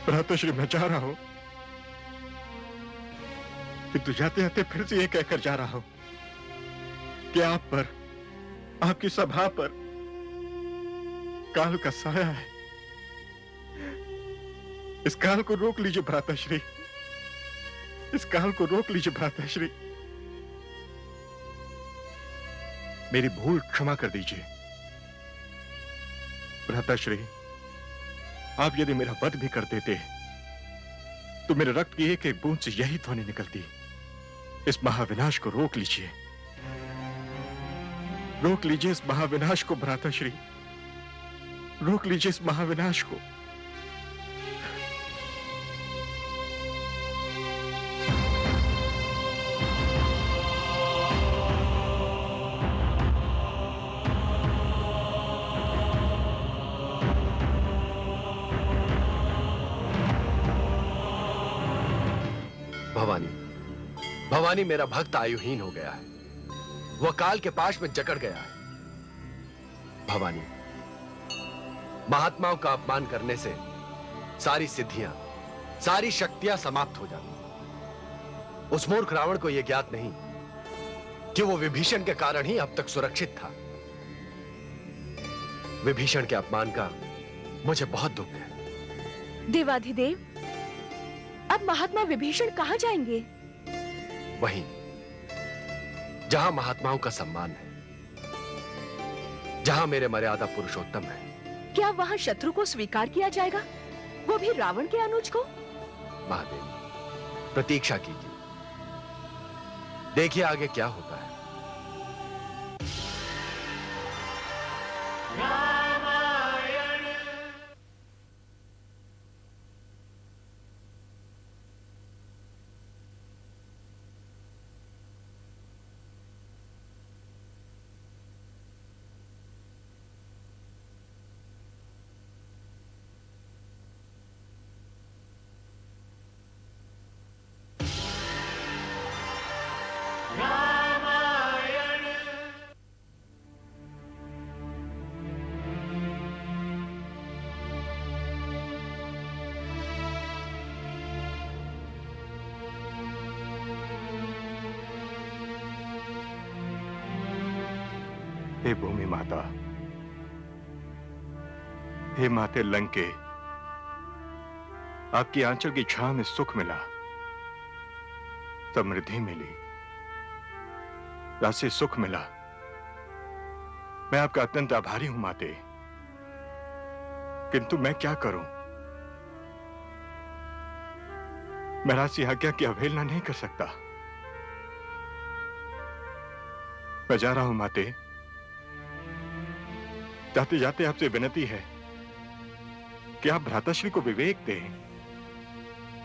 भ्राताश्री, मैं जा रहा हूं, किंतु जाते जाते फिर से ये कहकर जा रहा हूं कि आप पर, आपकी सभा पर काल का साया है। इस काल को रोक लीजिए भ्राताश्री, इस काल को रोक लीजिए भ्राताश्री। मेरी भूल क्षमा कर दीजिए भ्राताश्री। आप यदि मेरा वध भी कर देते तो मेरे रक्त की एक एक बूंद से यही ध्वनि निकलती, इस महाविनाश को रोक लीजिए, रोक लीजिए इस महाविनाश को भ्राताश्री, रोक लीजिए इस महाविनाश को। भवानी, भवानी मेरा भक्त आयुहीन हो गया है, वह काल के पाश में जकड़ गया है। भवानी, महात्माओं का अपमान करने से सारी सिद्धियां, सारी शक्तियां समाप्त हो जाती। उस मूर्ख रावण को यह ज्ञात नहीं कि वो विभीषण के कारण ही अब तक सुरक्षित था। विभीषण के अपमान का मुझे बहुत दुख है। देवाधिदेव, अब महात्मा विभीषण कहां जाएंगे? वहीं जहां महात्माओं का सम्मान है, जहां मेरे मर्यादा पुरुषोत्तम है। क्या वहां शत्रु को स्वीकार किया जाएगा, वो भी रावण के अनुज को? महादेव, प्रतीक्षा कीजिए, देखिए आगे क्या होता है। हे भूमि माता, हे माते लंके, आपकी आंचल की छांव में सुख मिला, समृद्धि मिली, राशि सुख मिला। मैं आपका अत्यंत आभारी हूं माते, किंतु मैं क्या करूं? मैं राशि आज्ञा की अवहेलना नहीं कर सकता। मैं जा रहा हूं माते, जाते जाते आपसे विनती है कि आप भ्राताश्री को विवेक दें,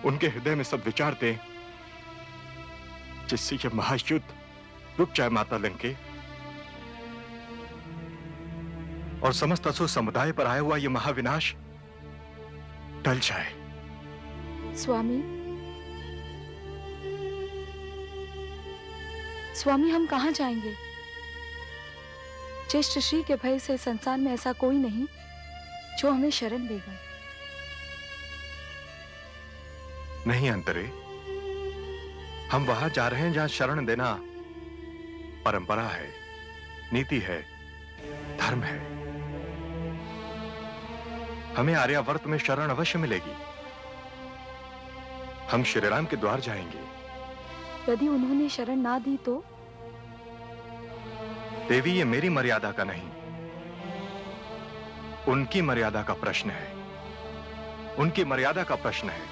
उनके हृदय में सब विचार दें, जिससे यह महायुद्ध रुक जाए माता लंके, और समस्त असुर समुदाय पर आया हुआ यह महाविनाश टल जाए। स्वामी, स्वामी, हम कहां जाएंगे? ज्येष्ठ श्री के भय से संसार में ऐसा कोई नहीं जो हमें शरण देगा। नहीं अंतरे, हम वहां जा रहे हैं जहां शरण देना परंपरा है, नीति है, धर्म है। हमें आर्यावर्त में शरण अवश्य मिलेगी। हम श्रीराम के द्वार जाएंगे। यदि उन्होंने शरण ना दी तो? देवी, ये मेरी मर्यादा का नहीं, उनकी मर्यादा का प्रश्न है, उनकी मर्यादा का प्रश्न है।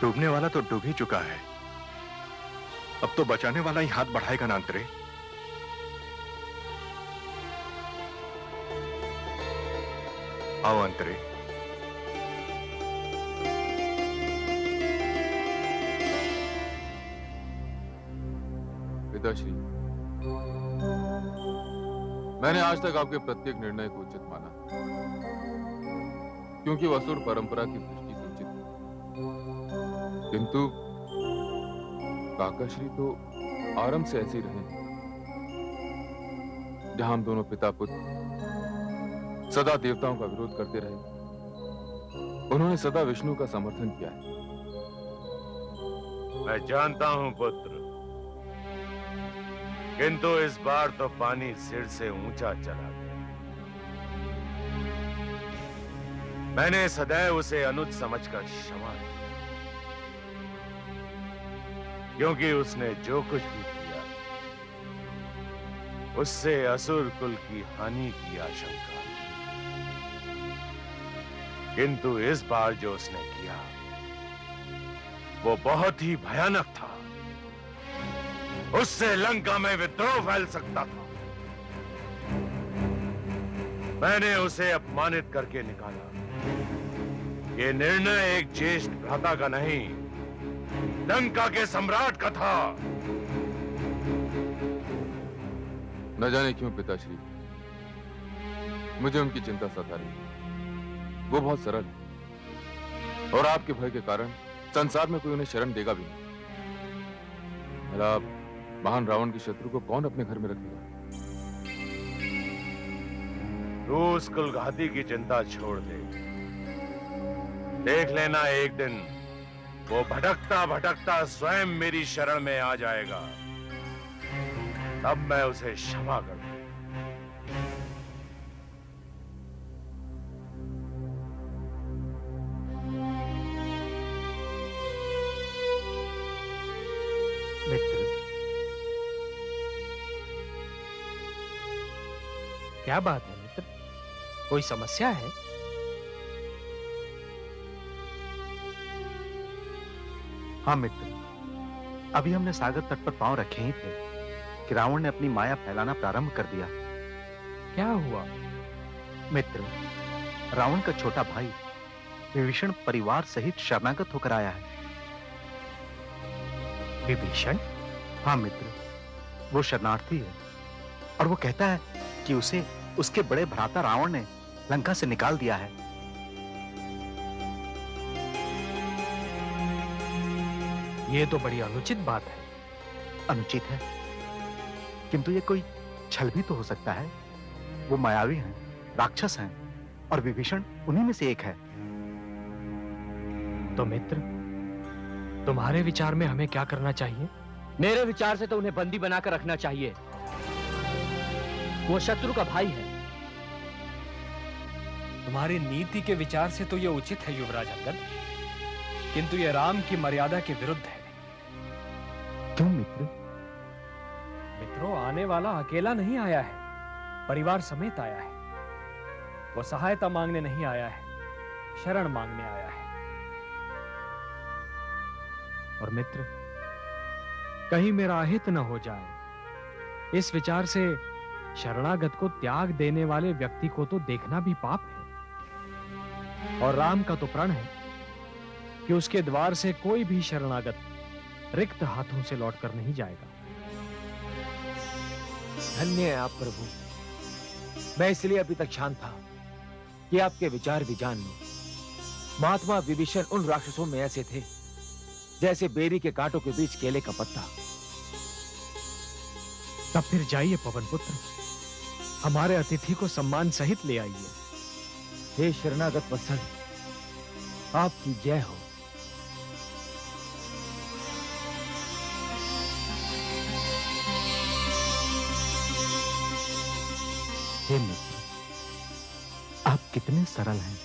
डूबने वाला तो डूब ही चुका है, अब तो बचाने वाला ही हाथ बढ़ाएगा ना अंतरे। आओ अंतरे। पिताश्री, मैंने आज तक आपके प्रत्येक निर्णय को उचित माना, क्योंकि वह असुर परंपरा की दृष्टि से उचित थी। किंतु काकाश्री तो आरंभ से ऐसे ही रहे हैं, जहां हम दोनों पिता पुत्र सदा देवताओं का विरोध करते रहे, उन्होंने सदा विष्णु का समर्थन किया है। मैं जानता हूं पुत्र, किंतु इस बार तो पानी सिर से ऊंचा चला गया। मैंने सदैव उसे अनुज समझकर क्षमा की, क्योंकि उसने जो कुछ भी किया उससे असुर कुल की हानि की आशंका। किंतु इस बार जो उसने किया वो बहुत ही भयानक था। उससे लंका में विद्रोह फैल सकता था। मैंने उसे अपमानित करके निकाला। ये निर्णय एक ज्येष्ठ भ्राता का नहीं, लंका के सम्राट का था। न जाने क्यों पिताश्री, मुझे उनकी चिंता सता रही है। वो बहुत सरल है और आपके भय के कारण संसार में कोई उन्हें शरण देगा भी नहीं। भला महान रावण के शत्रु को कौन अपने घर में रखेगा? तू उस कुलघाती की चिंता छोड़ दे। देख लेना, एक दिन वो भटकता भटकता स्वयं मेरी शरण में आ जाएगा। तब मैं उसे क्षमा कर दूं। मित्र, क्या बात है मित्र? कोई समस्या है? हाँ मित्र, अभी हमने सागर तट पर पांव रखे ही थे कि रावण ने अपनी माया फैलाना प्रारंभ कर दिया। क्या हुआ? मित्र, रावण का छोटा भाई विभीषण परिवार सहित शरणागत होकर आया है। विभीषण? हाँ मित्र, वो शरणार्थी है और वो कहता है कि उसे उसके बड़े भ्राता रावण ने लंका से निकाल दिया है। ये तो बड़ी अनुचित बात है। अनुचित है, किंतु ये कोई छल भी तो हो सकता है। वो मायावी हैं, राक्षस हैं और विभीषण उन्हीं में से एक है। तो मित्र, तुम्हारे विचार में हमें क्या करना चाहिए? मेरे विचार से तो उन्हें बंदी बनाकर रखना चाहिए। वो शत्रु का भाई है। तुम्हारी नीति के विचार से तो यह उचित है युवराज अंगद, किंतु यह राम की मर्यादा के विरुद्ध है। क्यों मित्र? मित्रों, आने वाला अकेला नहीं आया है, परिवार समेत आया है। वो सहायता मांगने नहीं आया है, शरण मांगने आया है। और मित्र, कहीं मेरा अहित न हो जाए, इस विचार से शरणागत को त्याग देने वाले व्यक्ति को तो देखना भी पाप है। और राम का तो प्रण है कि उसके द्वार से कोई भी शरणागत रिक्त हाथों से लौटकर नहीं जाएगा। धन्य है आप प्रभु। मैं इसलिए अभी तक शांत था कि आपके विचार भी जान लूं। महात्मा विभीषण उन राक्षसों में ऐसे थे जैसे बेरी के कांटों के बीच केले का पत्ता। तब फिर जाइए पवन पुत्र, हमारे अतिथि को सम्मान सहित ले आइए। हे शरणागत वत्सल, आपकी जय हो। हे मित्र, आप कितने सरल हैं,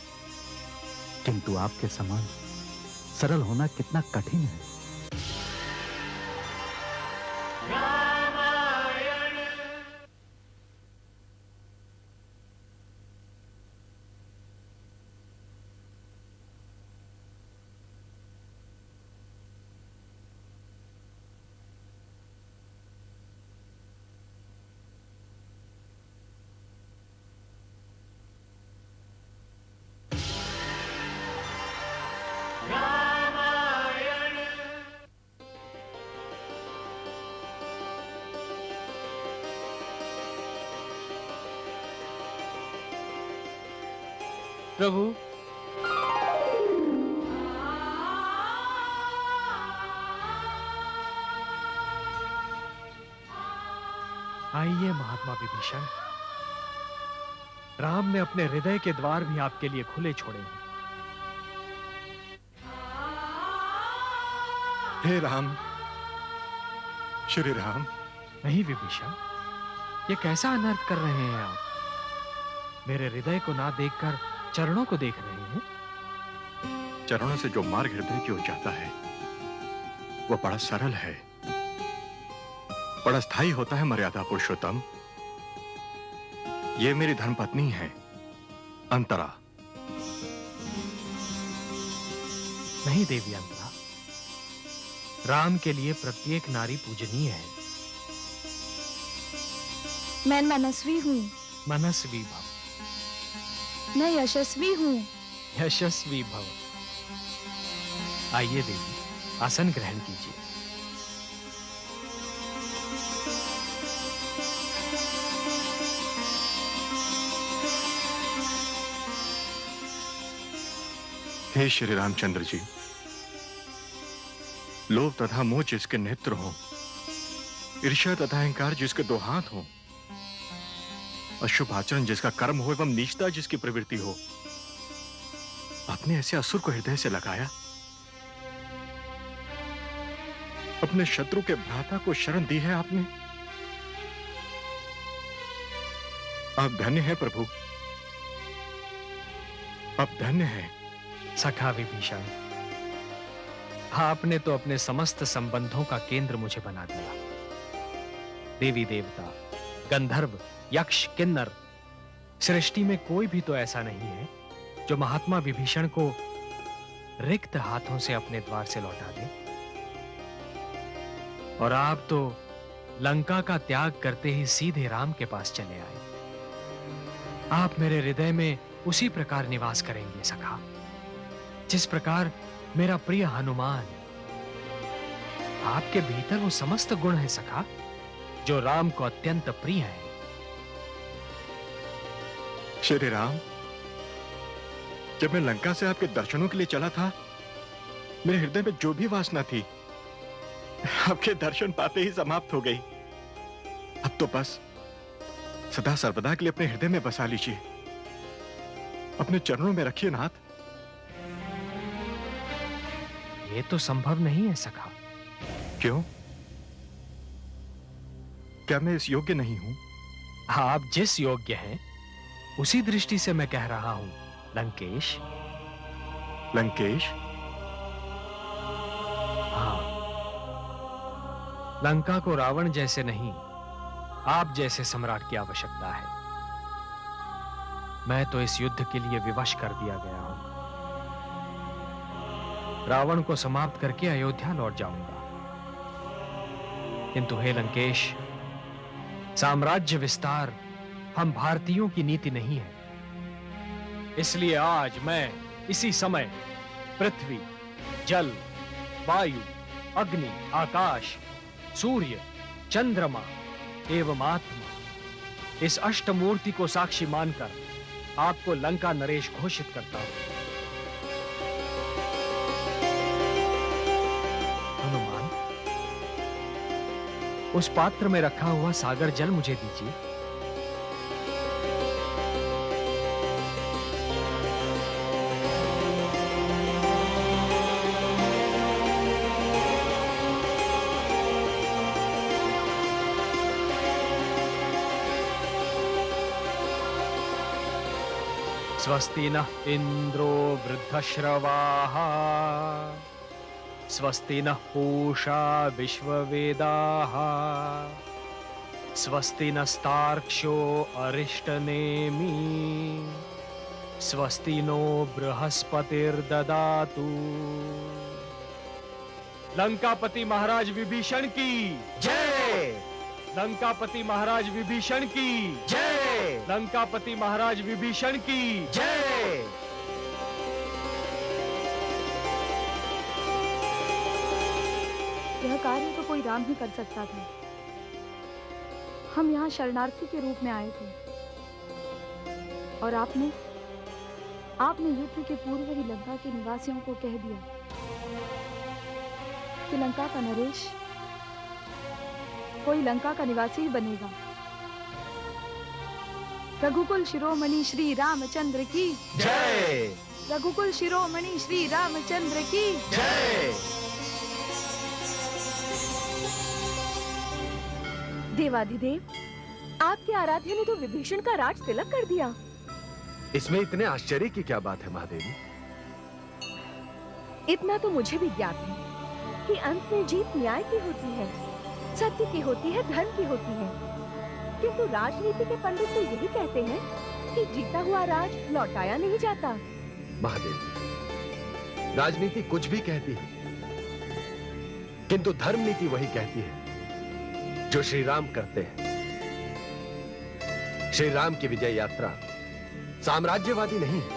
किंतु आपके समान सरल होना कितना कठिन है। प्रभु, आइए महात्मा विभीषण। राम ने अपने हृदय के द्वार भी आपके लिए खुले छोड़े हैं। हे राम, श्री राम। नहीं विभीषण, ये कैसा अनर्थ कर रहे हैं आप? मेरे हृदय को ना देखकर चरणों को देख रहे हैं। चरणों से जो मार्ग हृदय की ओर जाता है वो बड़ा सरल है, बड़ा स्थायी होता है। मर्यादा पुरुषोत्तम, ये मेरी धर्मपत्नी है अंतरा। नहीं देवी अंतरा, राम के लिए प्रत्येक नारी पूजनीय है। मैं मनस्वी हूँ, मनस्वी भव, मैं यशस्वी हूँ। यशस्वी भव। आइए देवी, आसन ग्रहण कीजिए। हे श्री रामचंद्र जी, लोभ तथा मोह जिसके नेत्र हो, ईर्ष्या तथा अहंकार जिसके दो हाथ हो, अशुभ आचरण जिसका कर्म हो एवं नीचता जिसकी प्रवृत्ति हो, आपने ऐसे असुर को हृदय से लगाया। अपने शत्रु के भ्राता को शरण दी है आपने। आप धन्य हैं प्रभु, आप धन्य हैं। सखा विभीषण, आपने तो अपने समस्त संबंधों का केंद्र मुझे बना दिया। देवी देवता, गंधर्व, यक्ष, किन्नर, सृष्टि में कोई भी तो ऐसा नहीं है जो महात्मा विभीषण को रिक्त हाथों से अपने द्वार से लौटा दे। और आप तो लंका का त्याग करते ही सीधे राम के पास चले आए। आप मेरे हृदय में उसी प्रकार निवास करेंगे सखा, जिस प्रकार मेरा प्रिय हनुमान। आपके भीतर वो समस्त गुण है सखा जो राम को अत्यंत प्रिय है। श्री राम, जब मैं लंका से आपके दर्शनों के लिए चला था, मेरे हृदय में जो भी वासना थी आपके दर्शन पाते ही समाप्त हो गई। अब तो बस सदा सर्वदा के लिए अपने हृदय में बसा लीजिए, अपने चरणों में रखिए नाथ। ये तो संभव नहीं है सखा। क्यों? क्या मैं इस योग्य नहीं हूं? आप जिस योग्य हैं उसी दृष्टि से मैं कह रहा हूं लंकेश। लंकेश? हाँ, लंका को रावण जैसे नहीं, आप जैसे सम्राट की आवश्यकता है। मैं तो इस युद्ध के लिए विवश कर दिया गया हूं। रावण को समाप्त करके अयोध्या लौट जाऊंगा। किंतु हे लंकेश, साम्राज्य विस्तार हम भारतीयों की नीति नहीं है। इसलिए आज मैं इसी समय पृथ्वी, जल, वायु, अग्नि, आकाश, सूर्य, चंद्रमा एवं आत्मा, इस अष्टमूर्ति को साक्षी मानकर आपको लंका नरेश घोषित करता हूं। हनुमान, उस पात्र में रखा हुआ सागर जल मुझे दीजिए। स्वस्ति नः इंद्रो वृद्धश्रवाः, स्वस्ति नः पूषा विश्ववेदाः, स्वस्ति नस्तार्क्ष्यो अरिष्टनेमि, स्वस्ति नो बृहस्पतिर्ददातु। लंकापति महाराज विभीषण की जय। लंकापति महाराज विभीषण की जय। लंकापति महाराज विभीषण की जय। यह कार्य तो कोई राम ही कर सकता था। हम यहाँ शरणार्थी के रूप में आए थे और आपने युद्ध के पूर्व ही लंका के निवासियों को कह दिया कि लंका का नरेश कोई लंका का निवासी ही बनेगा। रघुकुल शिरोमणि श्री रामचंद्र की जय। रघुकुल शिरोमणि श्री रामचंद्र की जय। देवाधिदेव, आपके आराध्य ने तो विभीषण का राज तिलक कर दिया। इसमें इतने आश्चर्य की क्या बात है महादेवी? इतना तो मुझे भी ज्ञात है कि अंत में जीत न्याय की होती है, सत्य की होती है, धर्म की होती है। किंतु राजनीति के पंडित तो यही कहते हैं कि जीता हुआ राज लौटाया नहीं जाता। महादेवी, राजनीति कुछ भी कहती है, किंतु धर्म नीति वही कहती है जो श्री राम करते हैं। श्री राम की विजय यात्रा साम्राज्यवादी नहीं है,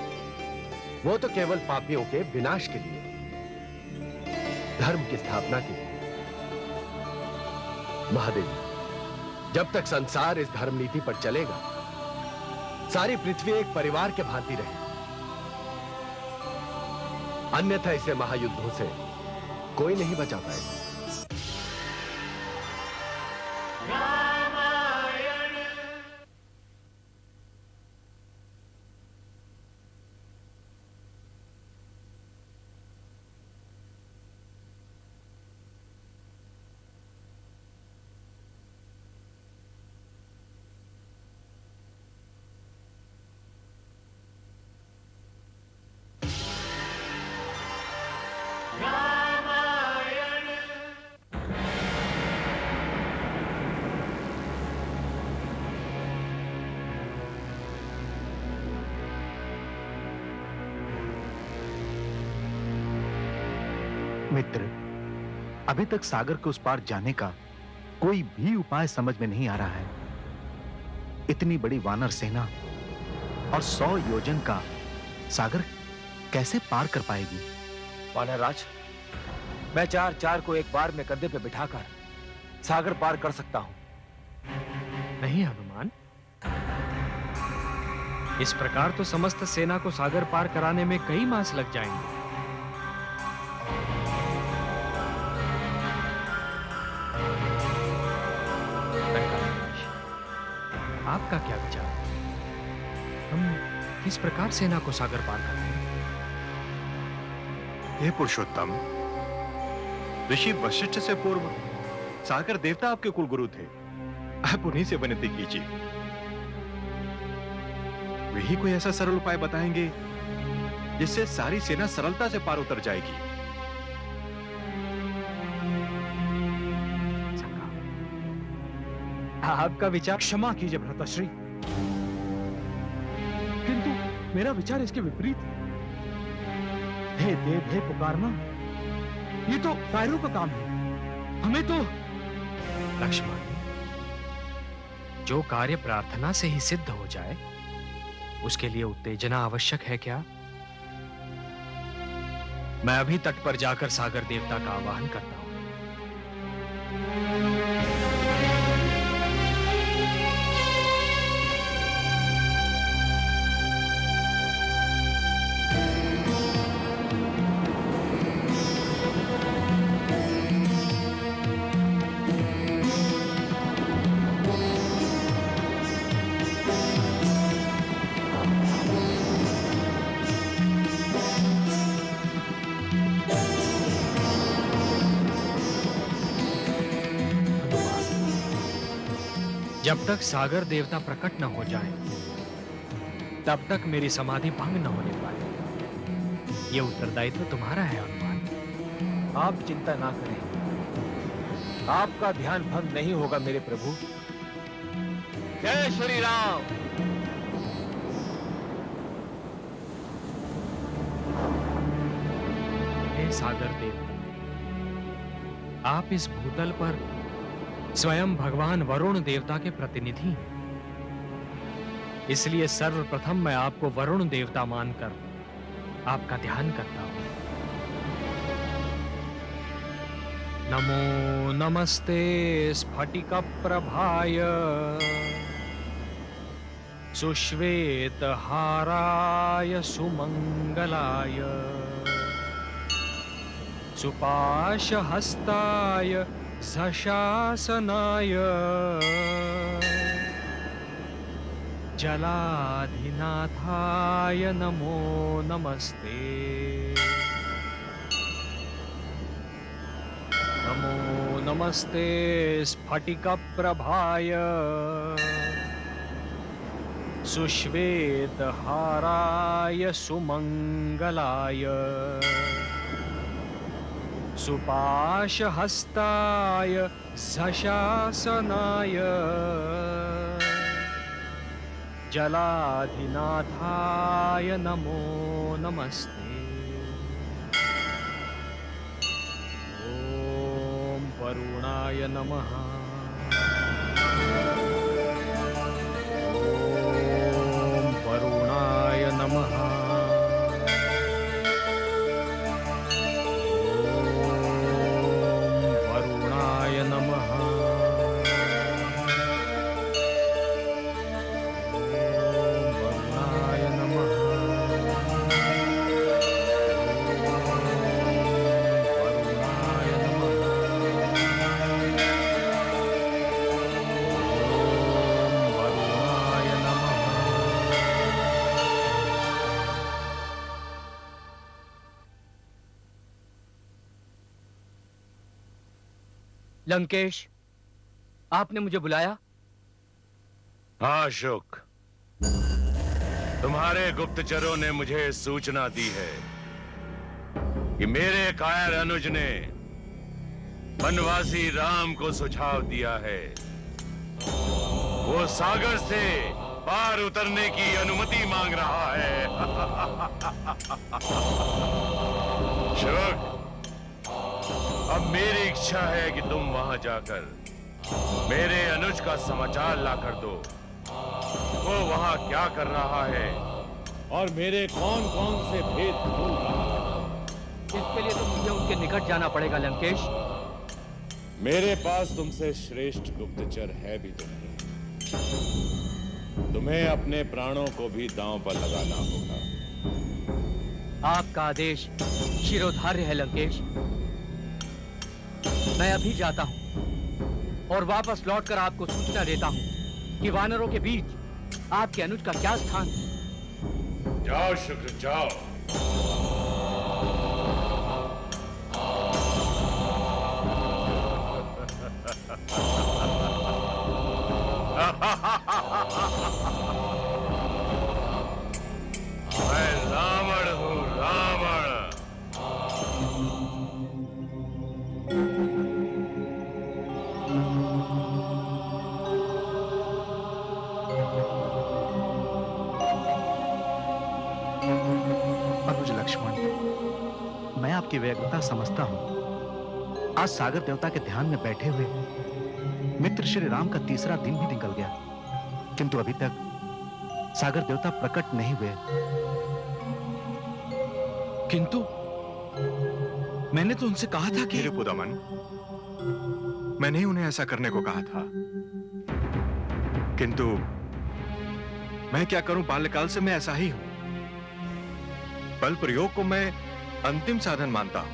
वो तो केवल पापियों के विनाश के लिए, धर्म की स्थापना के लिए। महादेवी, जब तक संसार इस धर्म नीति पर चलेगा, सारी पृथ्वी एक परिवार के भांति रहे। अन्यथा इसे महायुद्धों से कोई नहीं बचा पाएगा। मित्र, अभी तक सागर के उस पार जाने का कोई भी उपाय समझ में नहीं आ रहा है। इतनी बड़ी वानर सेना और 100 योजन का सागर कैसे पार कर पाएगी? वानरराज, मैं चार को एक बार में कंधे पे बिठाकर सागर पार कर सकता हूं। नहीं हनुमान, इस प्रकार तो समस्त सेना को सागर पार कराने में कई मास लग जाएंगे। आपका क्या विचार? हम किस प्रकार सेना को सागर पार करें? हे पुरुषोत्तम, ऋषि वशिष्ठ से पूर्व सागर देवता आपके कुलगुरु थे। आप उन्हीं से विनती कीजिए, वही कोई ऐसा सरल उपाय बताएंगे जिससे सारी सेना सरलता से पार उतर जाएगी। आपका विचार, क्षमा कीजिए भ्राताश्री, किंतु मेरा विचार इसके विपरीत है। हे देव, हे पुकारना, ये तो कायरों का काम है। हमें तो लक्ष्मण, जो कार्य प्रार्थना से ही सिद्ध हो जाए, उसके लिए उत्तेजना आवश्यक है क्या? मैं अभी तट पर जाकर सागर देवता का आवाहन करता हूं। जब तक सागर देवता प्रकट न हो जाए, तब तक मेरी समाधि भंग न होने पाए। यह उत्तरदायित्व तुम्हारा है हनुमान। आप चिंता ना करें, आपका ध्यान भंग नहीं होगा मेरे प्रभु। जय श्री राम। हे सागर देवता, आप इस भूतल पर स्वयं भगवान वरुण देवता के प्रतिनिधि हैं। इसलिए सर्वप्रथम मैं आपको वरुण देवता मानकर आपका ध्यान करता हूं। नमो नमस्ते स्फटिक प्रभाय सुश्वेत हाराय सुमंगलाय सुपाशहस्ताय झषासनाय जलाधिनाथाय नमो नमस्ते। नमो नमस्ते स्फटिकप्रभाय सुश्वेतहाराय सुमंगलाय सुपाशहस्ताय झषासनाय जलाधिनाथाय नमो नमस्ते। ओम वरुणाय नमः। ओम वरुणाय नमः। ओम वरुणाय नमः। लंकेश, आपने मुझे बुलाया? हाँ शुक, तुम्हारे गुप्तचरों ने मुझे सूचना दी है कि मेरे कायर अनुज ने वनवासी राम को सुझाव दिया है। वो सागर से पार उतरने की अनुमति मांग रहा है। शुक, अब मेरी इच्छा है कि तुम वहां जाकर मेरे अनुज का समाचार ला कर दो। वो वहां क्या कर रहा है और मेरे कौन कौन से भेद खोल रहा है। इसके लिए तो मुझे उनके निकट जाना पड़ेगा लंकेश। मेरे पास तुमसे श्रेष्ठ गुप्तचर है भी तो नहीं। तुम्हें अपने प्राणों को भी दांव पर लगाना होगा। आपका आदेश शिरोधार्य है लंकेश। मैं अभी जाता हूं और वापस लौटकर आपको सूचना देता हूं कि वानरों के बीच आपके अनुज का क्या स्थान है। जाओ शुक्र, जाओ। मैं रावण हूं, रावण। अनुज लक्ष्मण, मैं आपकी व्यग्रता समझता हूं। आज सागर देवता के ध्यान में बैठे हुए मित्र श्री राम का तीसरा दिन भी निकल गया, किंतु अभी तक सागर देवता प्रकट नहीं हुए। किंतु मैंने तो उनसे कहा था कि पुदमन, मैंने उन्हें ऐसा करने को कहा था, किंतु मैं क्या करूं, बाल्यकाल से मैं ऐसा ही हूं। बल प्रयोग को मैं अंतिम साधन मानता हूं।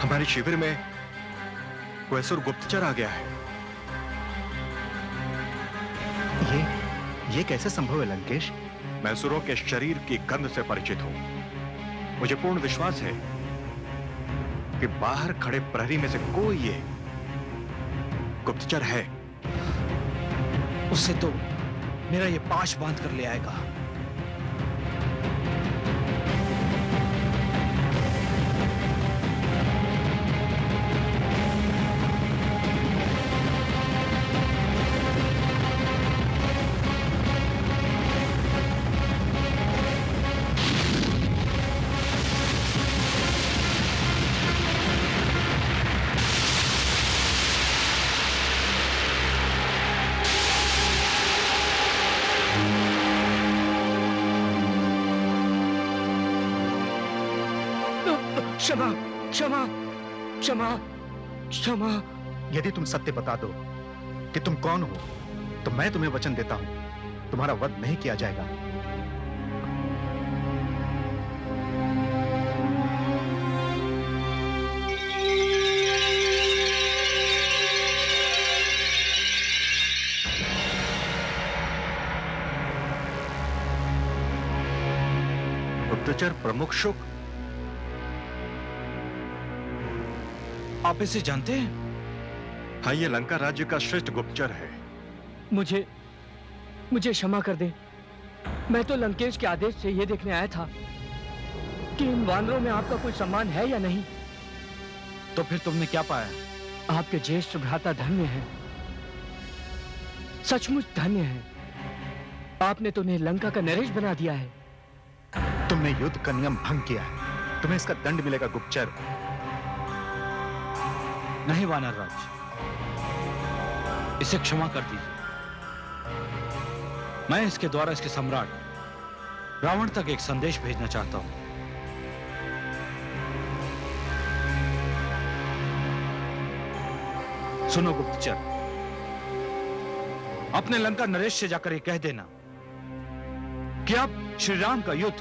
हमारे शिविर में कोई असुर गुप्तचर आ गया है। ये कैसे संभव है लंकेश? मैं असुरों के शरीर की गंध से परिचित हूं। मुझे पूर्ण विश्वास है कि बाहर खड़े प्रहरी में से कोई ये गुप्तचर है। उससे तो मेरा ये पाश बांध कर ले आएगा। क्षमा क्षमा क्षमा क्षमा। यदि तुम सत्य बता दो कि तुम कौन हो, तो मैं तुम्हें वचन देता हूं, तुम्हारा वध नहीं किया जाएगा। गुप्तचर प्रमुख शुक। आप इसे जानते हैं? हाँ, ये लंका राज्य का श्रेष्ठ गुप्तचर है। मुझे क्षमा कर दे। मैं तो लंकेश के आदेश से ये देखने आया था कि इन वानरों में आपका कोई सम्मान है या नहीं। तो फिर तुमने क्या पाया? आपके ज्येष्ठ भ्राता धन्य हैं, सचमुच धन्य हैं। आपने तो उन्हें लंका का नरेश बना दिया है। तुमने युद्ध का नियम भंग किया है, तुम्हें इसका दंड मिलेगा गुप्तचर। नहीं वानर राज, इसे क्षमा कर दीजिए। मैं इसके द्वारा इसके सम्राट रावण तक एक संदेश भेजना चाहता हूं। सुनो गुप्तचर, अपने लंका नरेश से जाकर ये कह देना कि अब श्री राम का युद्ध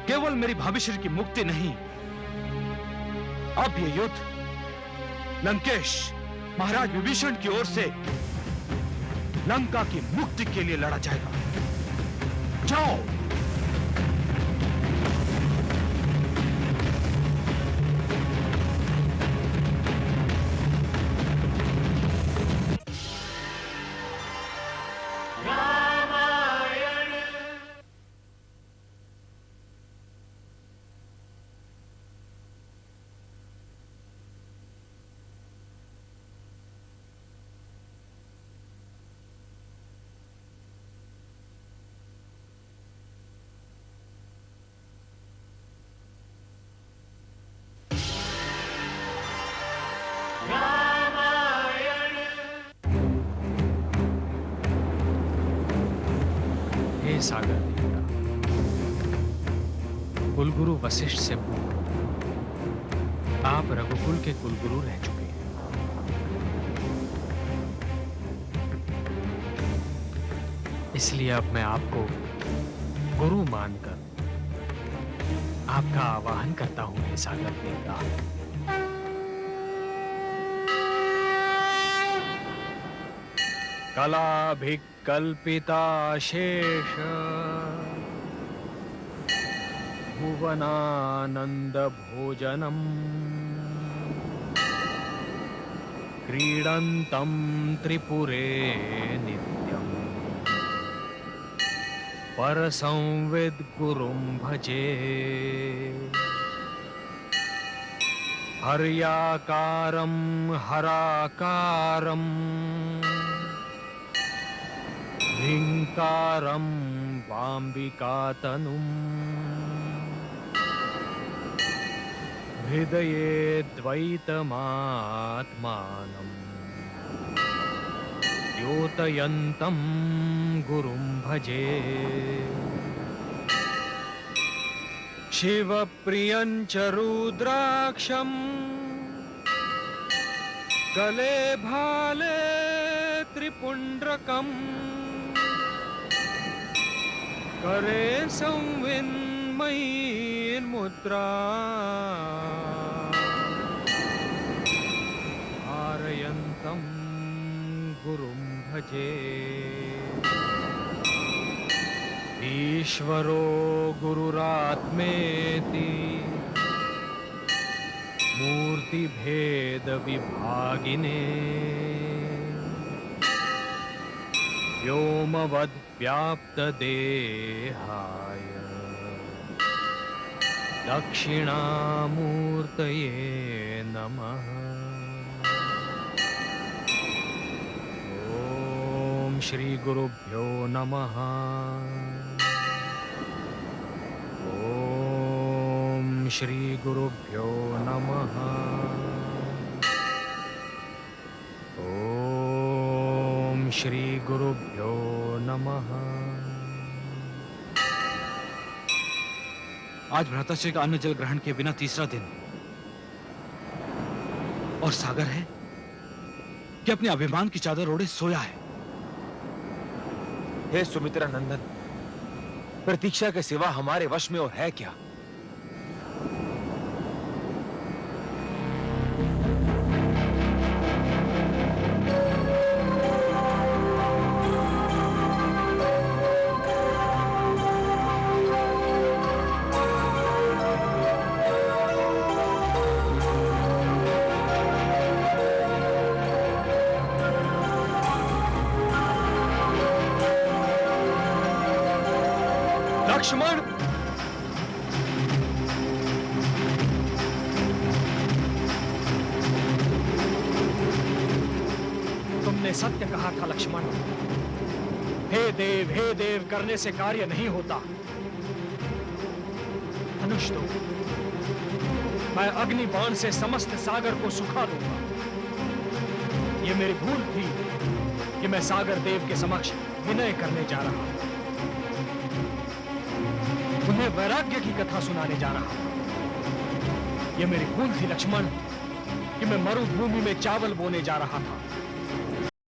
केवल मेरी भाभी की मुक्ति नहीं, अब ये युद्ध लंकेश महाराज विभीषण की ओर से लंका की मुक्ति के लिए लड़ा जाएगा। जाओ। हे सागर देवता, कुलगुरु वशिष्ठ से पूर्व आप रघुकुल के कुलगुरु रह चुके हैं। इसलिए अब मैं आपको गुरु मानकर आपका आवाहन करता हूं, हे सागर देवता। कलाभिकल्पिता शेष भुवनानंद भोजनम क्रीडन्तं त्रिपुरे नित्यं परसंविद गुरुं भजे। हर्याकारं हराकारं ह्रीङ्कारं वाम्बिकातनुम् हृदये द्वैतमात्मानं द्योतयन्तं गुरुं भजे। शिवप्रियं च रुद्राक्षं गले भाले त्रिपुण्ड्रकम् करे संविन्मयीर्मुद्रा आरयन्तं गुरुं भजे। ईश्वरो गुरुरात्मेति मूर्तिभेदविभागिने व्योमवद्व्याप्तदेहाय दक्षिणामूर्तये नमः। ॐ श्री गुरुभ्यो नमः। ॐ श्री गुरुभ्यो नमः। ॐ श्री गुरुभ्यो नमः। आज भ्राताश्री का अन्न जल ग्रहण के बिना तीसरा दिन, और सागर है कि अपने अभिमान की चादर ओढ़े सोया है। हे सुमित्रा नंदन, प्रतीक्षा के सिवा हमारे वश में और है क्या? लक्ष्मण! तुमने सत्य कहा था लक्ष्मण। हे देव करने से कार्य नहीं होता। धनुष दो, मैं अग्नि बाण से समस्त सागर को सुखा दूंगा। ये मेरी भूल थी कि मैं सागर देव के समक्ष विनय करने जा रहा हूं, उन्हें वैराग्य की कथा सुनाने जा रहा हूं। ये मेरी भूल थी लक्ष्मण कि मैं मरुभूमि में चावल बोने जा रहा था।